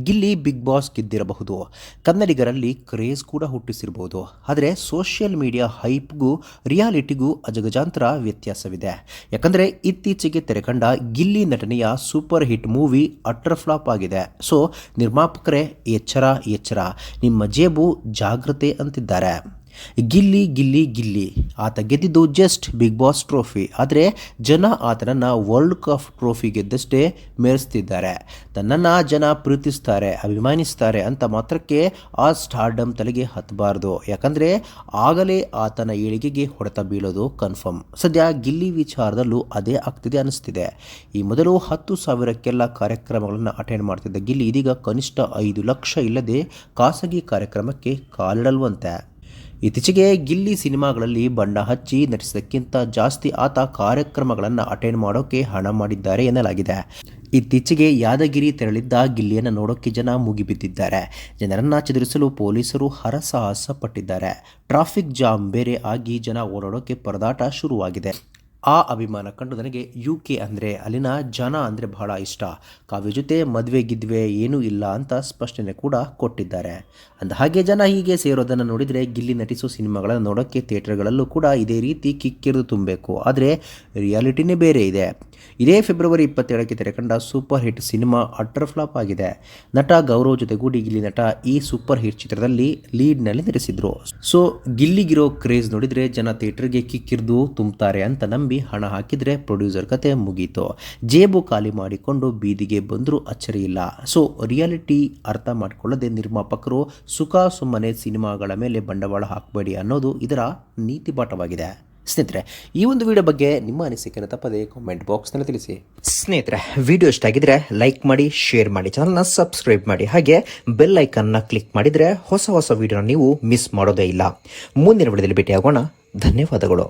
Gilli big boss ಗೆದ್ದಿರಬಹುದು, ಕನ್ನಡಿಗರಲ್ಲಿ craze ಕೂಡ ಹುಟ್ಟಿಸಿರಬಹುದು. ಆದರೆ social media ಹೈಪ್ಗೂ ರಿಯಾಲಿಟಿಗೂ ಅಜಗಜಾಂತರ ವ್ಯತ್ಯಾಸವಿದೆ. ಯಾಕಂದರೆ ಇತ್ತೀಚೆಗೆ ತೆರೆಕಂಡ ಗಿಲ್ಲಿ ನಟನೆಯ super hit movie utter flop ಆಗಿದೆ. ಸೊ ನಿರ್ಮಾಪಕರೇ ಎಚ್ಚರ ಎಚ್ಚರ, ನಿಮ್ಮ ಜೇಬು ಜಾಗ್ರತೆ ಅಂತಿದ್ದಾರೆ. ಗಿಲ್ಲಿ ಗಿಲ್ಲಿ ಗಿಲ್ಲಿ ಆತ ಗೆದ್ದಿದ್ದು ಜಸ್ಟ್ ಬಿಗ್ ಬಾಸ್ ಟ್ರೋಫಿ, ಆದರೆ ಜನ ಆತನನ್ನು ವರ್ಲ್ಡ್ ಕಪ್ ಟ್ರೋಫಿ ಗೆದ್ದಷ್ಟೇ ಮೆರೆಸ್ತಿದ್ದಾರೆ. ತನ್ನನ್ನು ಜನ ಪ್ರೀತಿಸ್ತಾರೆ, ಅಭಿಮಾನಿಸ್ತಾರೆ ಅಂತ ಮಾತ್ರಕ್ಕೆ ಆ ಸ್ಟಾರ್ಡಮ್ ತಲೆಗೆ ಹತ್ತಬಾರ್ದು. ಯಾಕಂದರೆ ಆಗಲೇ ಆತನ ಏಳಿಗೆಗೆ ಹೊಡೆತ ಬೀಳೋದು ಕನ್ಫರ್ಮ್. ಸದ್ಯ ಗಿಲ್ಲಿ ವಿಚಾರದಲ್ಲೂ ಅದೇ ಆಗ್ತಿದೆ ಅನಿಸ್ತಿದೆ. ಈ ಮೊದಲು 10,000ಕ್ಕೆಲ್ಲ ಕಾರ್ಯಕ್ರಮಗಳನ್ನು ಅಟೆಂಡ್ ಮಾಡ್ತಿದ್ದ ಗಿಲ್ಲಿ ಇದೀಗ ಕನಿಷ್ಠ 5 ಲಕ್ಷ ಇಲ್ಲದೆ ಖಾಸಗಿ ಕಾರ್ಯಕ್ರಮಕ್ಕೆ ಕಾಲಿಡಲ್ವಂತೆ. ಇತ್ತೀಚೆಗೆ ಗಿಲ್ಲಿ ಸಿನಿಮಾಗಳಲ್ಲಿ ಬಣ್ಣ ಹಚ್ಚಿ ನಟಿಸಿದ್ದಕ್ಕಿಂತ ಜಾಸ್ತಿ ಆತ ಕಾರ್ಯಕ್ರಮಗಳನ್ನು ಅಟೆಂಡ್ ಮಾಡೋಕೆ ಹಣ ಮಾಡಿದ್ದಾರೆ ಎನ್ನಲಾಗಿದೆ. ಇತ್ತೀಚೆಗೆ ಯಾದಗಿರಿ ತೆರಳಿದ್ದ ಗಿಲ್ಲಿಯನ್ನು ನೋಡೋಕೆ ಜನ ಮುಗಿಬಿದ್ದಿದ್ದಾರೆ. ಜನರನ್ನು ಚದುರಿಸಲು ಪೊಲೀಸರು ಹರಸಾಹಸ ಪಟ್ಟಿದ್ದಾರೆ. ಟ್ರಾಫಿಕ್ ಜಾಮ್ ಬೇರೆ ಆಗಿ ಜನ ಓಡಾಡೋಕೆ ಪರದಾಟ ಶುರುವಾಗಿದೆ. ಆ ಅಭಿಮಾನ ಕಂಡು ನನಗೆ UK ಅಂದರೆ ಅಲ್ಲಿನ ಜನ ಅಂದರೆ ಬಹಳ ಇಷ್ಟ. ಕಾವ್ಯ ಜೊತೆ ಮದುವೆ ಗಿದ್ವೆ ಏನೂ ಇಲ್ಲ ಅಂತ ಸ್ಪಷ್ಟನೆ ಕೂಡ ಕೊಟ್ಟಿದ್ದಾರೆ. ಅಂದ ಹಾಗೆ ಜನ ಹೀಗೆ ಸೇರೋದನ್ನು ನೋಡಿದರೆ ಗಿಲ್ಲಿ ನಟಿಸೋ ಸಿನಿಮಾಗಳನ್ನು ನೋಡೋಕ್ಕೆ ಥಿಯೇಟರ್ಗಳಲ್ಲೂ ಕೂಡ ಇದೇ ರೀತಿ ಕಿಕ್ಕಿರಿದು ತುಂಬಬೇಕು. ಆದರೆ ರಿಯಾಲಿಟಿನೇ ಬೇರೆ ಇದೆ. ಇದೇ ಫೆಬ್ರವರಿ 27ಕ್ಕೆ ತೆರೆಕಂಡ super hit cinema utter flop ಆಗಿದೆ. ನಟ ಗೌರವ್ ಜೊತೆಗೂಡಿ ಗಿಲ್ಲಿ ನಟ ಈ ಸೂಪರ್ ಹಿಟ್ ಚಿತ್ರದಲ್ಲಿ ಲೀಡ್ನಲ್ಲಿ ನಟಿಸಿದ್ರು. ಸೊ ಗಿಲ್ಲಿಗಿರೋ ಕ್ರೇಜ್ ನೋಡಿದರೆ ಜನ ಥಿಯೇಟರ್ಗೆ ಕಿಕ್ಕಿರಿದು ತುಂಬ್ತಾರೆ ಅಂತ ನಂಬಿ ಹಣ ಹಾಕಿದ್ರೆ ಪ್ರೊಡ್ಯೂಸರ್ ಕತೆ ಮುಗೀತು. ಜೇಬು ಖಾಲಿ ಮಾಡಿಕೊಂಡು ಬೀದಿಗೆ ಬಂದರೂ ಅಚ್ಚರಿ ಇಲ್ಲ. ಸೊ ರಿಯಾಲಿಟಿ ಅರ್ಥ ಮಾಡಿಕೊಳ್ಳದೆ ನಿರ್ಮಾಪಕರು ಸುಖ ಸುಮ್ಮನೆ ಸಿನಿಮಾಗಳ ಮೇಲೆ ಬಂಡವಾಳ ಹಾಕಬೇಡಿ ಅನ್ನೋದು ಇದರ ನೀತಿ ಪಾಠವಾಗಿದೆ. ಸ್ನೇಹಿತರೆ, ಈ ಒಂದು ವಿಡಿಯೋ ಬಗ್ಗೆ ನಿಮ್ಮ ಅನಿಸಿಕೆಯನ್ನು ತಪ್ಪದೆ ಕಾಮೆಂಟ್ ಬಾಕ್ಸ್ನಲ್ಲಿ ತಿಳಿಸಿ. ಸ್ನೇಹಿತರೆ, ವಿಡಿಯೋ ಇಷ್ಟ ಆಗಿದ್ರೆ ಲೈಕ್ ಮಾಡಿ, ಶೇರ್ ಮಾಡಿ, ಚಾನಲ್ನ ಸಬ್ಸ್ಕ್ರೈಬ್ ಮಾಡಿ, ಹಾಗೆ ಬೆಲ್ ಐಕನ್ನ ಕ್ಲಿಕ್ ಮಾಡಿದರೆ ಹೊಸ ವಿಡಿಯೋನ ನೀವು ಮಿಸ್ ಮಾಡೋದೇ ಇಲ್ಲ. ಮುಂದಿನ ವಿಡಿಯೋದಲ್ಲಿ ಭೇಟಿಯಾಗೋಣ. ಧನ್ಯವಾದಗಳು.